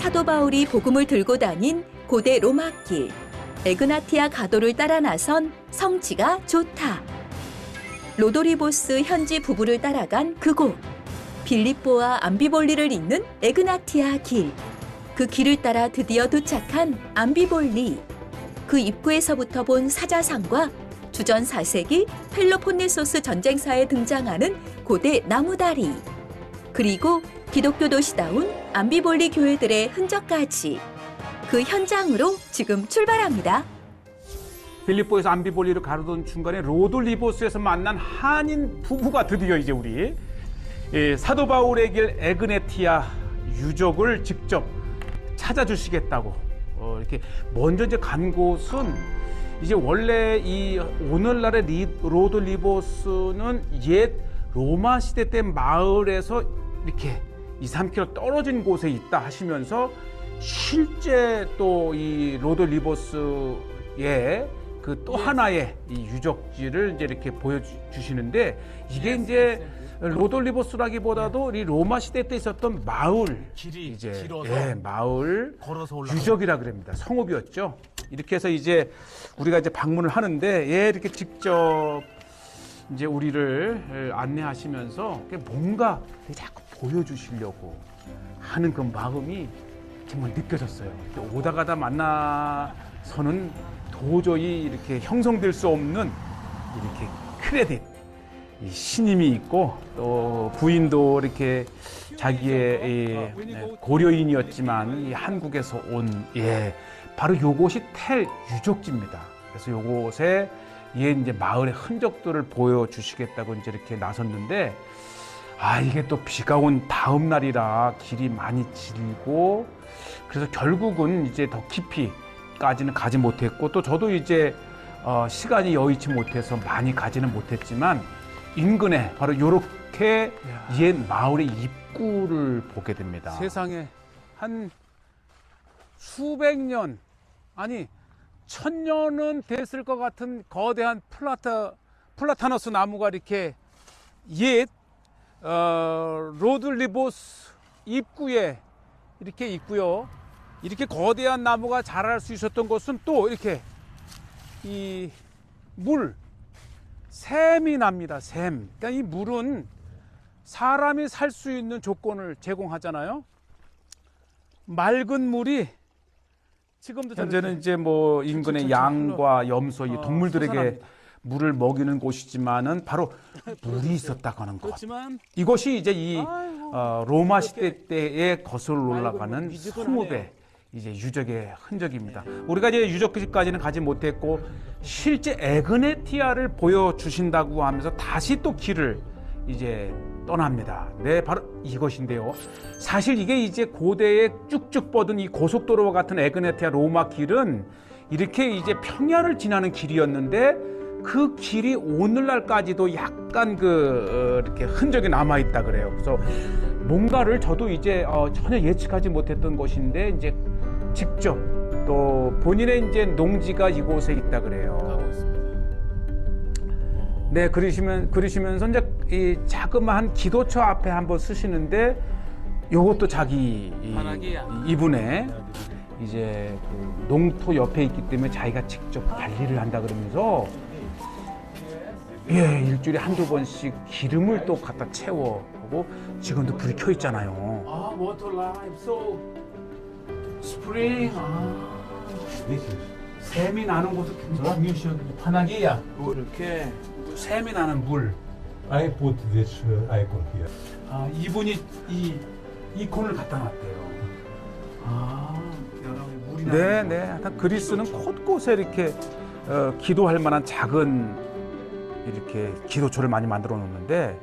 사도 바울이 복음을 들고 다닌 고대 로마길, 에그나티아 가도를 따라 나선 성지가 좋다. 로도리보스 현지 부부를 따라간 그곳, 빌립보와 암비볼리를 잇는 에그나티아 길. 그 길을 따라 드디어 도착한 암비볼리. 그 입구에서부터 본 사자상과 주전 4세기 펠로폰네소스 전쟁사에 등장하는 고대 나무다리. 그리고 기독교 도시다운 암비볼리 교회들의 흔적까지. 그 현장으로 지금 출발합니다. 빌립보에서 암비볼리를 가로던 중간에 로돌리보스에서 만난 한인 부부가 드디어 이제 우리 사도 바울의 길 에그네티아 유적을 직접 찾아주시겠다고 이렇게 먼저 이제 간 곳은 이제 원래 이 오늘날의 로돌리보스는 옛 로마 시대 때 마을에서 이렇게 2, 3km 떨어진 곳에 있다 하시면서 실제 또 이 로돌리보스의 그 또 하나의 이 유적지를 이제 이렇게 보여주시는데 이게 이제 로돌리보스라기보다도 이 로마 시대 때 있었던 마을 이제 마을 유적이라 그럽니다. 성읍이었죠. 이렇게 해서 이제 우리가 이제 방문을 하는데 이렇게 직접 이제 우리를 안내하시면서 뭔가 자꾸 보여주시려고 하는 그 마음이 정말 느껴졌어요. 오다 가다 만나서는 도저히 이렇게 형성될 수 없는 이렇게 크레딧, 이 신임이 있고 또 부인도 이렇게 자기의 고려인이었지만 이 한국에서 온 바로 요곳이 텔 유적지입니다. 그래서 요곳에 이제 마을의 흔적들을 보여주시겠다고 이제 이렇게 나섰는데 이게 또 비가 온 다음 날이라 길이 많이 질고 그래서 결국은 이제 더 깊이까지는 가지 못했고 또 저도 이제 시간이 여의치 못해서 많이 가지는 못했지만 인근에 바로 요렇게 옛 마을의 입구를 보게 됩니다. 세상에 한 수백 년 아니 1000년은 됐을 것 같은 거대한 플라타너스 나무가 이렇게 옛 로돌리보스 입구에 이렇게 있고요. 이렇게 거대한 나무가 자랄 수 있었던 것은 또 이렇게 이 샘이 납니다. 샘. 그러니까 이 물은 사람이 살 수 있는 조건을 제공하잖아요. 맑은 물이 지금도 현재는 이제 뭐 인근의 양과 염소 이 동물들에게 물을 먹이는 곳이지만은 바로 물이 있었다고 하는 것. 이것이 이제 이 로마 시대 때에 거슬러 올라가는 성읍의 이제 유적의 흔적입니다. 우리가 이제 유적지까지는 가지 못했고 실제 에그네티아를 보여주신다고 하면서 다시 또 길을 이제 떠납니다. 네, 바로 이것인데요. 사실 이게 이제 고대에 쭉쭉 뻗은 이 고속도로와 같은 에그네티아 로마 길은 이렇게 이제 평야를 지나는 길이었는데 그 길이 오늘날까지도 약간 이렇게 흔적이 남아 있다 그래요. 그래서 뭔가를 저도 이제 전혀 예측하지 못했던 것인데 이제 직접 또 본인의 이제 농지가 이곳에 있다 그래요. 가고 있습니다. 네, 그러시면서 이제 이 자그마한 기도처 앞에 한번 쓰시는데 요것도 자기 이분의 이제 그 농토 옆에 있기 때문에 자기가 직접 관리를 한다 그러면서 일주일에 한두 번씩 기름을 또 갖다 채워보고 지금도 불이 켜 있잖아요. 워터 라이프 스프링. 샘이 나는 곳을 굉장히 중요시하거든요. 파나기야. 이렇게 샘이 나는 물. I put this icon here. 이분이 이 이콘을 갖다 놨대요. 물이 나는 네. 하여튼 그리스는 곳곳에 이렇게 기도할 만한 작은 이렇게 기도처를 많이 만들어 놓는데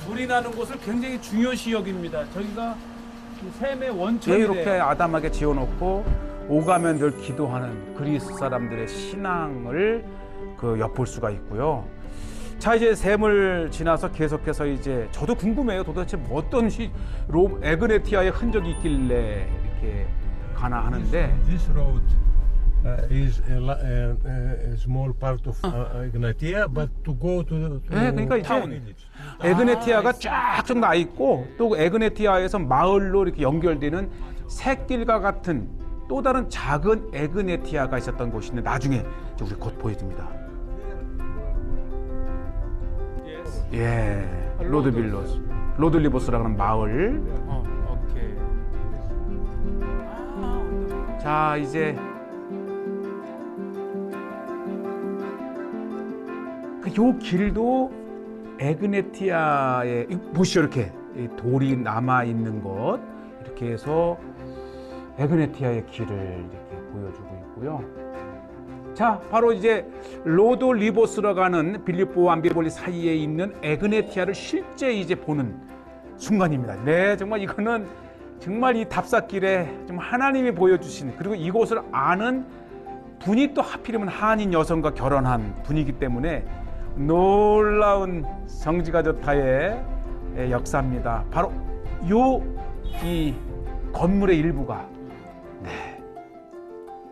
물이 나는 곳을 굉장히 중요시 여깁니다. 저희가 샘의 원천이래요. 이렇게 아담하게 지어놓고 오가면 늘 기도하는 그리스 사람들의 신앙을 엿볼 수가 있고요. 자, 이제 샘을 지나서 계속해서 이제 저도 궁금해요. 도대체 어떤 에그네티아의 흔적이 있길래 이렇게 가나 하는데 This road is a small part of Egnatia, but to go to 네, 그러니까 이제 village. 에그네티아가 쫙쫙 나 있고 또 에그네티아에서 마을로 이렇게 연결되는 샛길과 같은 또 다른 작은 에그네티아가 있었던 곳인데 나중에 이제 우리 곧 보여줍니다. 예, 로들리보스라는 마을. 오케이. 자, 이제 요 길도 에그네티아의 보시죠, 이렇게 이 돌이 남아 있는 것 이렇게 해서 에그네티아의 길을 이렇게 보여주고 있고요. 자, 바로 이제 로돌리보스로 가는 빌립보와 암비볼리 사이에 있는 에그네티아를 실제 이제 보는 순간입니다. 네, 정말 이거는 정말 이 답사길에 좀 하나님이 보여주신 그리고 이곳을 아는 분이 또 하필이면 한인 여성과 결혼한 분이기 때문에 놀라운 성지가 좋다의 역사입니다. 바로 이 건물의 일부가 네,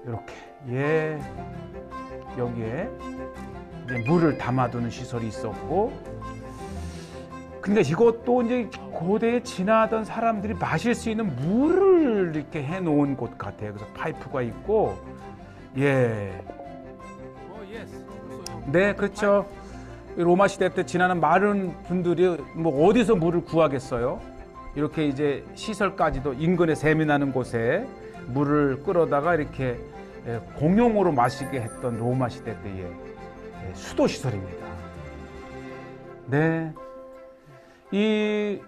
이렇게 여기에 이제 물을 담아두는 시설이 있었고, 근데 이것도 이제 고대에 지나던 사람들이 마실 수 있는 물을 이렇게 해놓은 곳 같아요. 그래서 파이프가 있고, 네, 그렇죠. 로마 시대 때 지나는 많은 분들이 뭐 어디서 물을 구하겠어요? 이렇게 이제 시설까지도 인근에 샘이 나는 곳에 물을 끌어다가 이렇게 공용으로 마시게 했던 로마 시대 때의 수도 시설입니다. 네, 이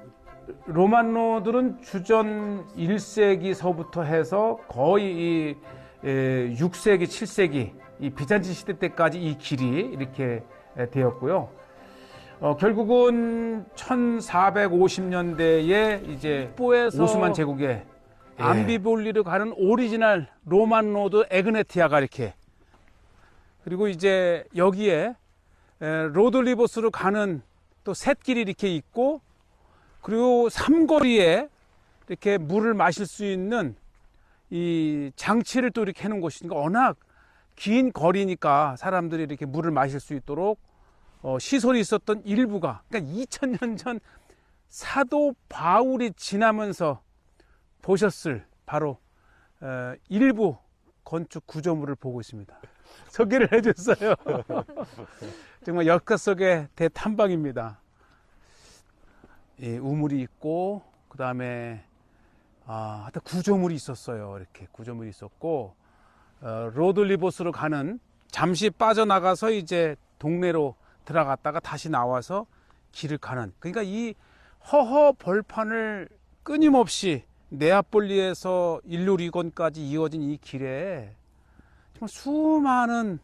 로마노들은 주전 1세기서부터 해서 거의 이 6세기, 7세기 이 비잔틴 시대 때까지 이 길이 이렇게 되었고요. 결국은 1450년대에 이제 오스만 제국의 암비볼리로 가는 오리지널 로만 로드 에그네티아가 이렇게, 그리고 이제 여기에 로돌리보스로 가는 또 샛길이 이렇게 있고, 그리고 삼거리에 이렇게 물을 마실 수 있는 이 장치를 또 이렇게 해놓은 곳이니까 워낙 긴 거리니까 사람들이 이렇게 물을 마실 수 있도록 시설이 있었던 일부가, 그러니까 2000년 전 사도 바울이 지나면서 보셨을 바로 일부 건축 구조물을 보고 있습니다. 소개를 해줬어요. 정말 역사 속의 대탐방입니다. 우물이 있고, 그 다음에 하여튼 구조물이 있었어요. 이렇게 구조물이 있었고, 로돌리보스로 가는, 잠시 빠져나가서 이제 동네로 들어갔다가 다시 나와서 길을 가는, 그러니까 이 허허 벌판을 끊임없이 네아폴리에서 일루리건까지 이어진 이 길에 정말 수많은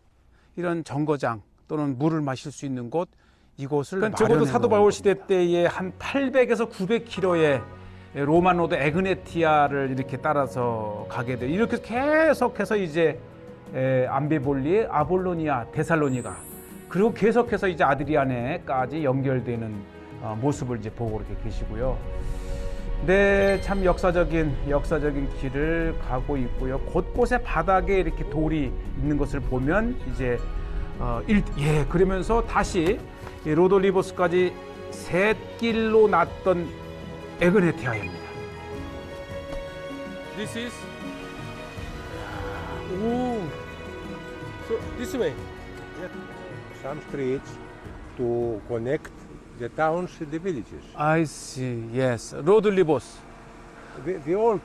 이런 정거장 또는 물을 마실 수 있는 곳, 이곳을 그러니까 적어도 사도 바울 시대 때에 한 800에서 900km의 로마 로드 에그네티아를 이렇게 따라서 가게 돼요. 이렇게 계속해서 이제 암비볼리, 아볼로니아, 데살로니가, 그리고 계속해서 이제 아드리아네까지 연결되는 모습을 이제 보고 이렇게 계시고요. 네, 참 역사적인 길을 가고 있고요. 곳곳에 바닥에 이렇게 돌이 있는 것을 보면 이제 그러면서 다시 로돌리보스까지 샛길로 났던 에그네티아입니다. This is. Oh, so this way. Some streets to connect the towns and the villages. I see. Yes. 로돌리보스. The old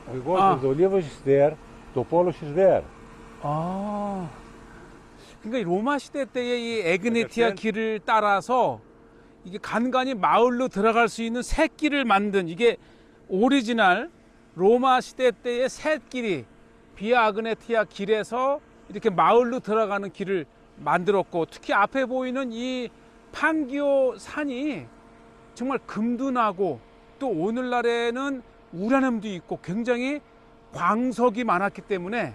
Olivos is there, Topolos is there. 그러니까 이 로마 시대 때의 이 에그네티아 길을 따라서 이게 간간히 마을로 들어갈 수 있는 샛길을 만든, 이게 오리지널 로마 시대 때의 샛길이 비아 아그네티아 길에서 이렇게 마을로 들어가는 길을 만들었고, 특히 앞에 보이는 이 판기오 산이 정말 금도 나고 또 오늘날에는 우라늄도 있고 굉장히 광석이 많았기 때문에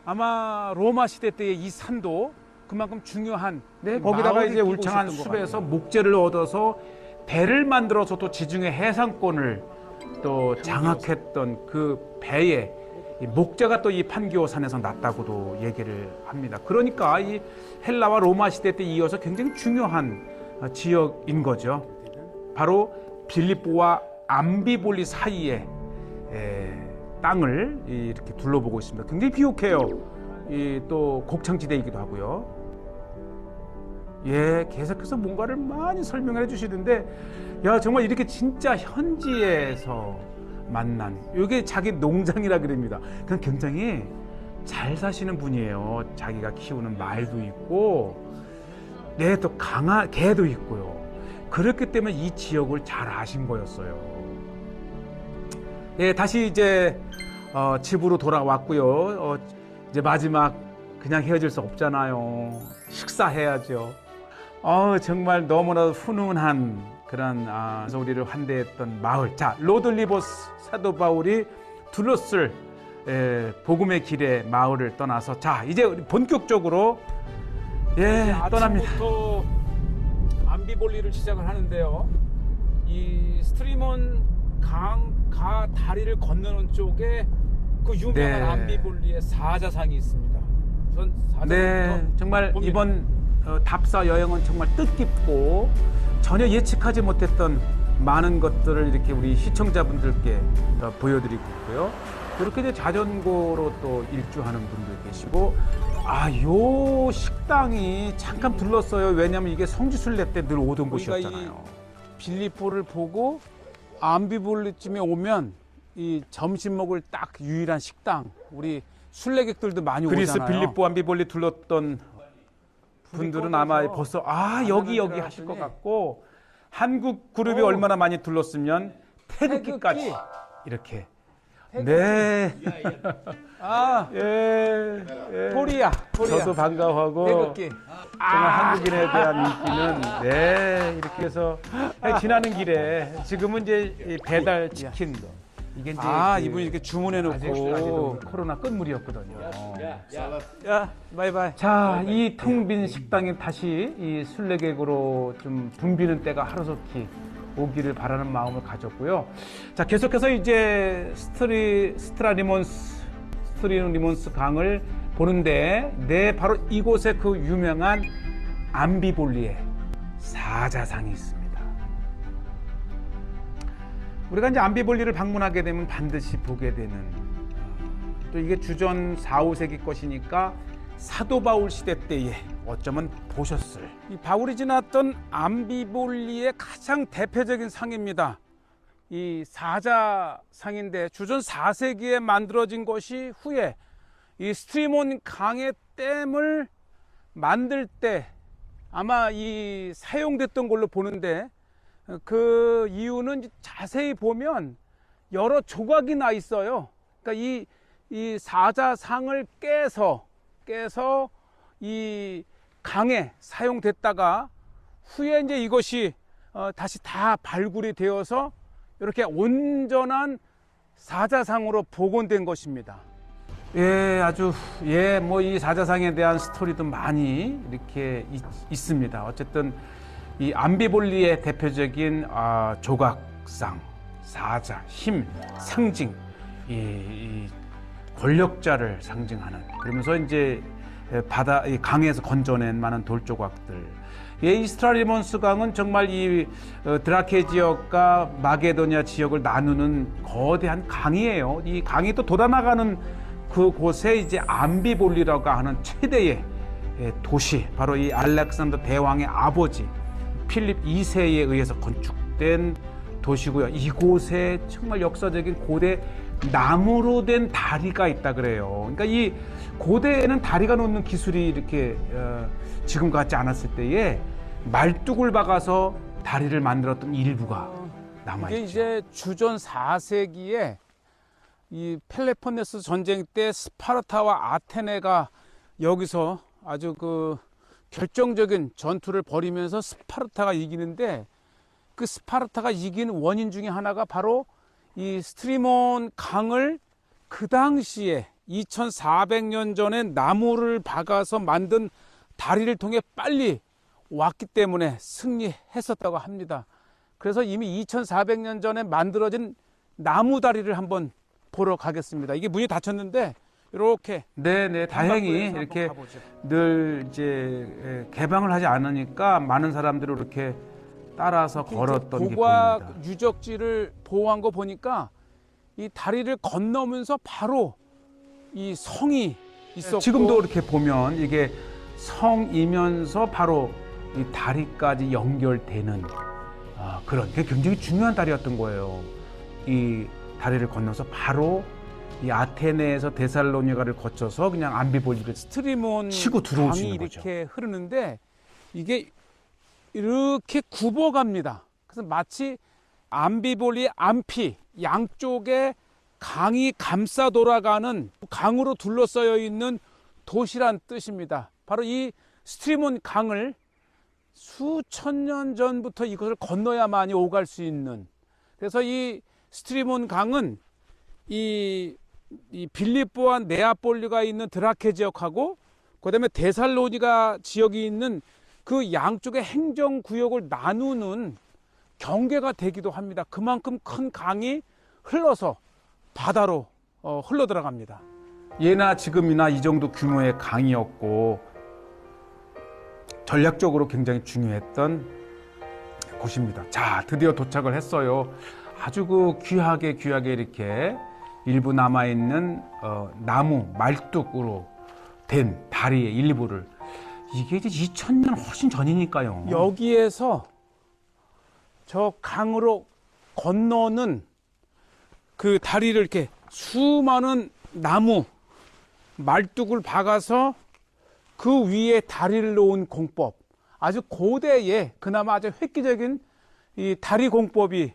아마 로마 시대 때의 이 산도 그만큼 중요한, 거기다가 이제 울창한 숲에서 목재를 얻어서 배를 만들어서 또 지중해 해상권을 또 장악했던 그 배에 이 목재가 또 이 판교산에서 났다고도 얘기를 합니다. 그러니까 이 헬라와 로마 시대 때 이어서 굉장히 중요한 지역인 거죠. 바로 빌립보와 암비볼리 사이에 땅을 이렇게 둘러보고 있습니다. 굉장히 비옥해요. 또 곡창지대이기도 하고요. 예, 계속해서 뭔가를 많이 설명해 주시는데, 야, 정말 이렇게 진짜 현지에서 만난, 이게 자기 농장이라 그럽니다. 그냥 굉장히 잘 사시는 분이에요. 자기가 키우는 말도 있고, 네, 또 강한 개도 있고요. 그렇기 때문에 이 지역을 잘 아신 거였어요. 예, 다시 이제 집으로 돌아왔고요. 이제 마지막 그냥 헤어질 수 없잖아요. 식사해야죠. 정말 너무나도 훈훈한 그런 우리를 환대했던 마을. 자, 로돌리보스 사도 바울이 둘러쓸 복음의 길의 마을을 떠나서, 자, 이제 우리 본격적으로 떠납니다. 아침부터 암비볼리를 시작을 하는데요. 이 스트리몬 가 다리를 건너는 쪽에 그 유명한 암비볼리의 사자상이 있습니다. 우선 사자상부터 정말 봅니다. 이번 답사 여행은 정말 뜻깊고 전혀 예측하지 못했던 많은 것들을 이렇게 우리 시청자분들께 보여드리고 있고요. 그렇게 이제 자전거로 또 일주하는 분들 계시고, 요 식당이 잠깐 들렀어요. 왜냐하면 이게 성지순례 때 늘 오던 우리가 곳이었잖아요. 빌립보를 보고 암비볼리쯤에 오면 이 점심 먹을 딱 유일한 식당. 우리 순례객들도 많이 그리스 오잖아요. 빌립보 암비볼리 둘렀던 분들은 아마 벌써 여기 하실 것 같고, 한국 그룹이 얼마나 많이 둘렀으면 태극기까지 이렇게. 네. 코리아. 저도 반가워하고 태극기. 정말 한국인에 대한 인기는 이렇게 해서 지나는 길에 지금은 이제 이 배달 치킨 이게 이제 이분이 이렇게 주문해 놓고 코로나 끝물이었거든요. 바이바이. 자, 이 텅 빈 식당에 다시 이 순례객으로 좀 붐비는 때가 하루속히 오기를 바라는 마음을 가졌고요. 자, 계속해서 이제 스트라리몬스 강을 보는데, 바로 이곳에 그 유명한 암비볼리의 사자상이 있습니다. 우리가 이제 암비볼리를 방문하게 되면 반드시 보게 되는, 또 이게 주전 4, 5세기 것이니까 사도 바울 시대 때에 어쩌면 보셨을 이 바울이 지났던 암비볼리의 가장 대표적인 상입니다. 이 사자상인데 주전 4세기에 만들어진 것이 후에 이 스트리몬 강의 댐을 만들 때 아마 이 사용됐던 걸로 보는데, 그 이유는 자세히 보면 여러 조각이 나 있어요. 그러니까 이 사자상을 깨서 이 강에 사용됐다가 후에 이제 이것이 다시 다 발굴이 되어서 이렇게 온전한 사자상으로 복원된 것입니다. 뭐 이 사자상에 대한 스토리도 많이 이렇게 있습니다. 어쨌든 이 암비볼리의 대표적인 조각상, 사자, 힘, 상징, 이 권력자를 상징하는, 그러면서 이제 이 강에서 건져낸 많은 돌조각들. 이 스트라리몬스 강은 정말 이 드라케 지역과 마게도니아 지역을 나누는 거대한 강이에요. 이 강이 또 돋아나가는 그곳에 이제 암비볼리라고 하는 최대의 도시, 바로 이 알렉산더 대왕의 아버지 필립 2세에 의해서 건축된 도시고요. 이곳에 정말 역사적인 고대 나무로 된 다리가 있다 그래요. 그러니까 이 고대에는 다리가 놓는 기술이 이렇게 지금 같지 않았을 때에 말뚝을 박아서 다리를 만들었던 일부가 남아있죠. 이게 이제 주전 4세기에 이 펠레폰네스 전쟁 때 스파르타와 아테네가 여기서 아주 그 결정적인 전투를 벌이면서 스파르타가 이기는데, 그 스파르타가 이긴 원인 중에 하나가 바로 이 스트리몬 강을 그 당시에 2400년 전에 나무를 박아서 만든 다리를 통해 빨리 왔기 때문에 승리했었다고 합니다. 그래서 이미 2400년 전에 만들어진 나무 다리를 한번 보러 가겠습니다. 이게 문이 닫혔는데 이렇게 네네, 다행히 한번 이렇게 가보죠. 늘 이제 개방을 하지 않으니까 많은 사람들이 이렇게 따라서 걸었던 게 고고학 보입니다. 유적지를 보호한 거 보니까 이 다리를 건너면서 바로 이 성이 있었고 지금도 이렇게 보면 이게 성이면서 바로 이 다리까지 연결되는 그런 게 굉장히 중요한 다리였던 거예요. 이 다리를 건너서 바로 이 아테네에서 데살로니가를 거쳐서 그냥 암비볼리를 스트리몬 치고 들어올 수 강이 있는 거죠. 이렇게 흐르는데 이게 이렇게 굽어갑니다. 그래서 마치 암비볼리 암피 양쪽에 강이 감싸 돌아가는 강으로 둘러싸여 있는 도시란 뜻입니다. 바로 이 스트리몬 강을 수천 년 전부터 이것을 건너야만이 오갈 수 있는, 그래서 이 스트리몬 강은 이 빌립보와 네아폴리가 있는 드라케 지역하고 그다음에 데살로니가 지역이 있는 그 양쪽의 행정구역을 나누는 경계가 되기도 합니다. 그만큼 큰 강이 흘러서 바다로 흘러 들어갑니다. 예나 지금이나 이 정도 규모의 강이었고 전략적으로 굉장히 중요했던 곳입니다. 자, 드디어 도착을 했어요. 아주 그 귀하게 이렇게 일부 남아있는 나무 말뚝으로 된 다리의 일부를, 이게 이제 2000년 훨씬 전이니까요. 여기에서 저 강으로 건너는 그 다리를 이렇게 수많은 나무 말뚝을 박아서 그 위에 다리를 놓은 공법, 아주 고대의 그나마 아주 획기적인 이 다리 공법이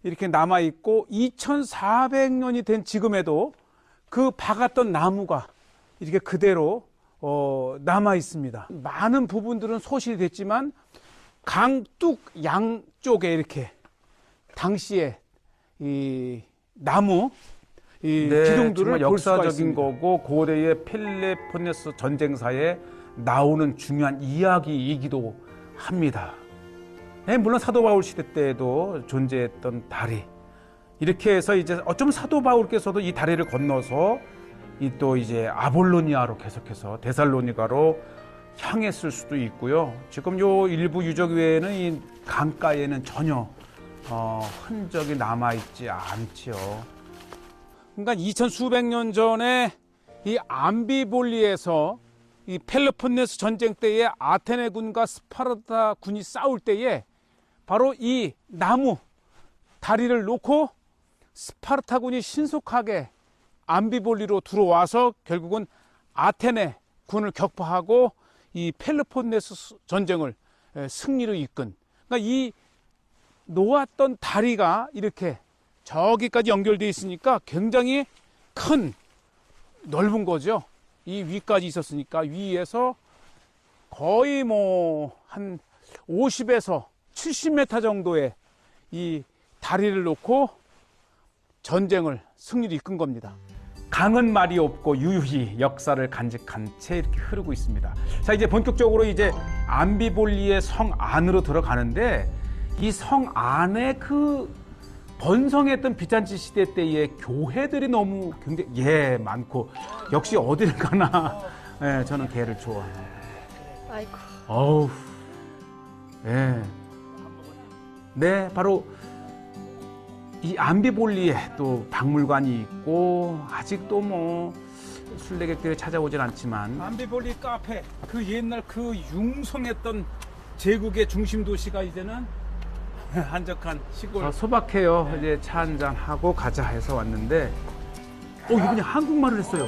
이렇게 남아있고 2400년이 된 지금에도 그 박았던 나무가 이렇게 그대로 남아 있습니다. 많은 부분들은 소실이 됐지만 강뚝 양쪽에 이렇게 당시에 이 나무 이 기둥들을 정말 볼 수가 역사적인 있습니다. 거고 고대의 펠레폰네소 전쟁사에 나오는 중요한 이야기이기도 합니다. 네, 물론 사도 바울 시대 때에도 존재했던 다리. 이렇게 해서 이제 어쩌면 사도 바울께서도 이 다리를 건너서 이 또 이제 아볼로니아로 계속해서 데살로니가로 향했을 수도 있고요. 지금 요 일부 유적 외에는 이 강가에는 전혀 흔적이 남아 있지 않지요. 그러니까 2000수백 년 전에 이 암비볼리에서 이 펠로폰네스 전쟁 때에 아테네 군과 스파르타 군이 싸울 때에 바로 이 나무 다리를 놓고 스파르타 군이 신속하게 암비볼리로 들어와서 결국은 아테네 군을 격파하고 이 펠로폰네스 전쟁을 승리로 이끈, 그러니까 이 놓았던 다리가 이렇게 저기까지 연결되어 있으니까 굉장히 큰 넓은 거죠. 이 위까지 있었으니까 위에서 거의 뭐 한 50에서 70m 정도의 이 다리를 놓고 전쟁을 승리로 이끈 겁니다. 강은 말이 없고 유유히 역사를 간직한 채 이렇게 흐르고 있습니다. 자, 이제 본격적으로 이제 암비볼리의 성 안으로 들어가는데, 이 성 안에 그 번성했던 비잔치 시대 때의 교회들이 너무 굉장히 많고, 역시 어딜 가나 저는 개를 좋아해요. 아이고. 어우, 네, 바로 이 암비볼리에 또 박물관이 있고, 아직도 뭐 순례객들이 찾아오진 않지만 암비볼리 카페, 그 옛날 그 융성했던 제국의 중심 도시가 이제는 한적한 시골. 소박해요. 이제 차 한잔 하고 가자 해서 왔는데, 이분이 한국말을 했어요.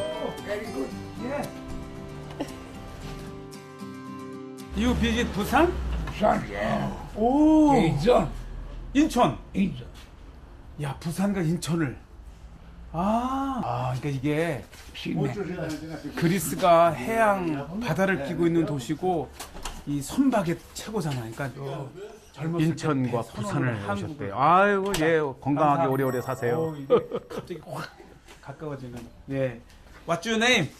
You visit 부산? 부산, 예. 오, 인천, 인천. 인천. 야, 부산과 인천을. 그러니까 이게 그리스가 해양 바다를 끼고 있는 도시고 이 선박의 최고잖아요. 그러니까 인천과 부산을 오셨대요. 아이고, 예, 건강하게 감사합니다. 오래오래 사세요. 이게 갑자기 확 가까워지는. 네. What's your name?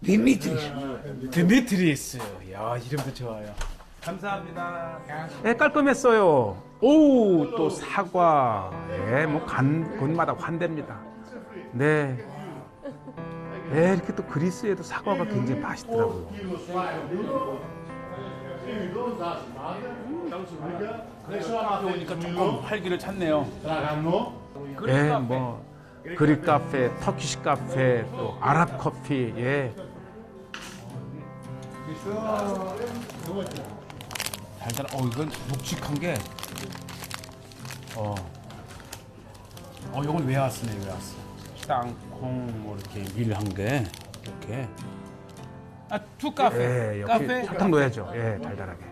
디미트리스. 드미트리스. 야, 이름도 좋아요. 감사합니다. 네, 깔끔했어요. 오, 또 사과. 뭐 곳마다 환대입니다. 네. 네, 이렇게 또 그리스에도 사과가 굉장히 맛있더라고요. 카페 오니까 조금 활기를 찾네요. 예, 뭐 그릭 카페, 터키시 카페, 또 아랍 커피, 예. 달달한. 이건 묵직한 게. 이건 웨하스네, 웨하스. 땅콩 뭐 이렇게 밀한 게 이렇게. 투 카페. 예, 역시 카페. 설탕 넣어야죠. 예, 달달하게.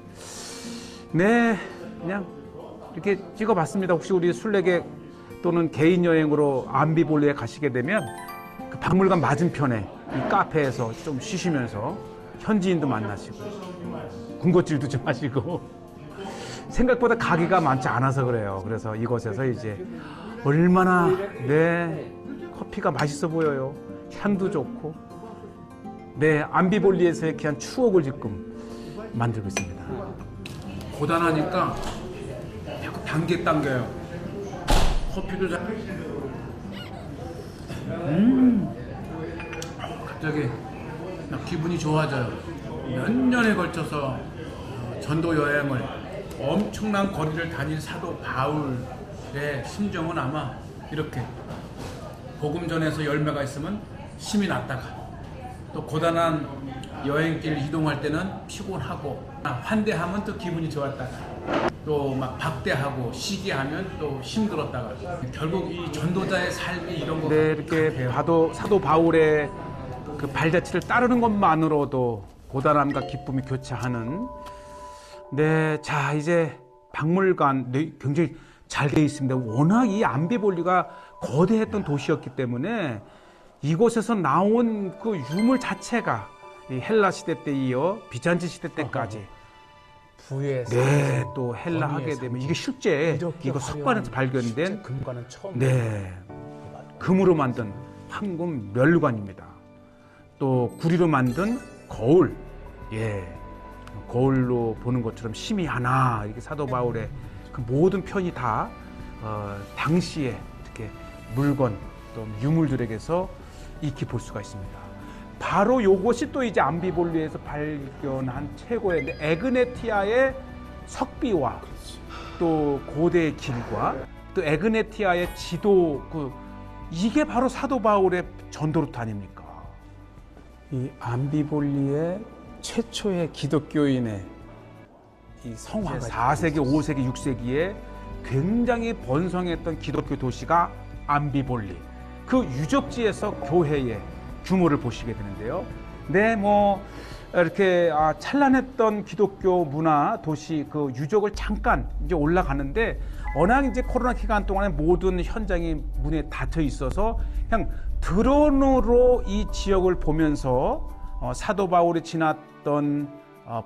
네, 그냥 이렇게 찍어봤습니다. 혹시 우리 순례객 또는 개인 여행으로 암비볼리에 가시게 되면 그 박물관 맞은편에 이 카페에서 좀 쉬시면서 현지인도 만나시고 군것질도 좀 하시고 생각보다 가게가 많지 않아서 그래요. 그래서 이곳에서 이제 얼마나 커피가 맛있어 보여요. 향도 좋고 암비볼리에서의 귀한 추억을 지금 만들고 있습니다. 고단하니까 자꾸 당겨요. 커피도 갑자기 막 기분이 좋아져요. 몇 년에 걸쳐서 전도 여행을 엄청난 거리를 다닌 사도 바울의 심정은 아마 이렇게 복음전에서 열매가 있으면 힘이 났다가 또 고단한 여행길 이동할 때는 피곤하고 환대하면 또 기분이 좋았다가 또 막 박대하고 시기하면 또 힘들었다가 결국 이 전도자의 삶이 이런 거 이렇게 사도 바울의 그 발자취를 따르는 것만으로도 고단함과 기쁨이 교차하는 자 이제 박물관 굉장히 잘 돼 있습니다. 워낙 이 암비볼리가 거대했던 도시였기 때문에 이곳에서 나온 그 유물 자체가 이 헬라 시대 때 이어 비잔치 시대 때까지 부의 또 헬라 하게 되면 이게 실제 이거 석관에서 발견된 금관은 처음 금으로 만든 황금 멸관입니다. 또 구리로 만든 거울, 거울로 보는 것처럼 심이 하나 이렇게 사도 바울의 그 모든 편이 다 당시에 이렇게 물건 또 유물들에게서 익히 볼 수가 있습니다. 바로 이것이 또 이제 암비볼리에서 발견한 최고의 에그네티아의 석비와 또 고대의 길과 또 에그네티아의 지도 이게 바로 사도 바울의 전도루트 아닙니까? 이 암비볼리의 최초의 기독교인의 이 성화가 4세기, 5세기, 6세기에 굉장히 번성했던 기독교 도시가 암비볼리. 그 유적지에서 교회의 규모를 보시게 되는데요. 이렇게 찬란했던 기독교 문화 도시 그 유적을 잠깐 이제 올라가는데 워낙 이제 코로나 기간 동안에 모든 현장이 문에 닫혀 있어서 그냥 드론으로 이 지역을 보면서 사도 바울이 지났던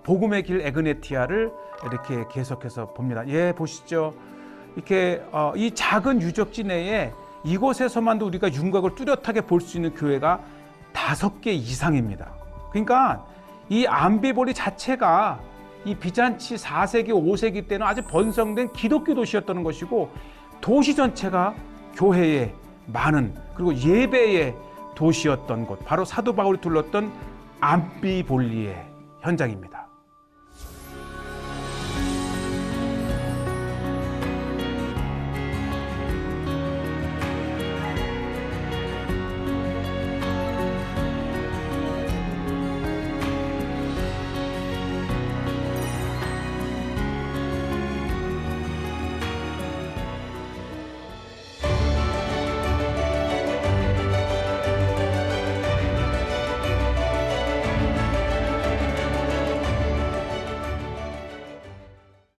복음의 길 에그네티아를 이렇게 계속해서 봅니다. 보시죠. 이렇게 이 작은 유적지 내에 이곳에서만도 우리가 윤곽을 뚜렷하게 볼 수 있는 교회가 5개 이상입니다. 그러니까 이 암비볼리 자체가 이 비잔치 4세기, 5세기 때는 아주 번성된 기독교 도시였다는 것이고 도시 전체가 교회의 많은 그리고 예배의 도시였던 곳 바로 사도 바울이 둘렀던 암비볼리의 현장입니다.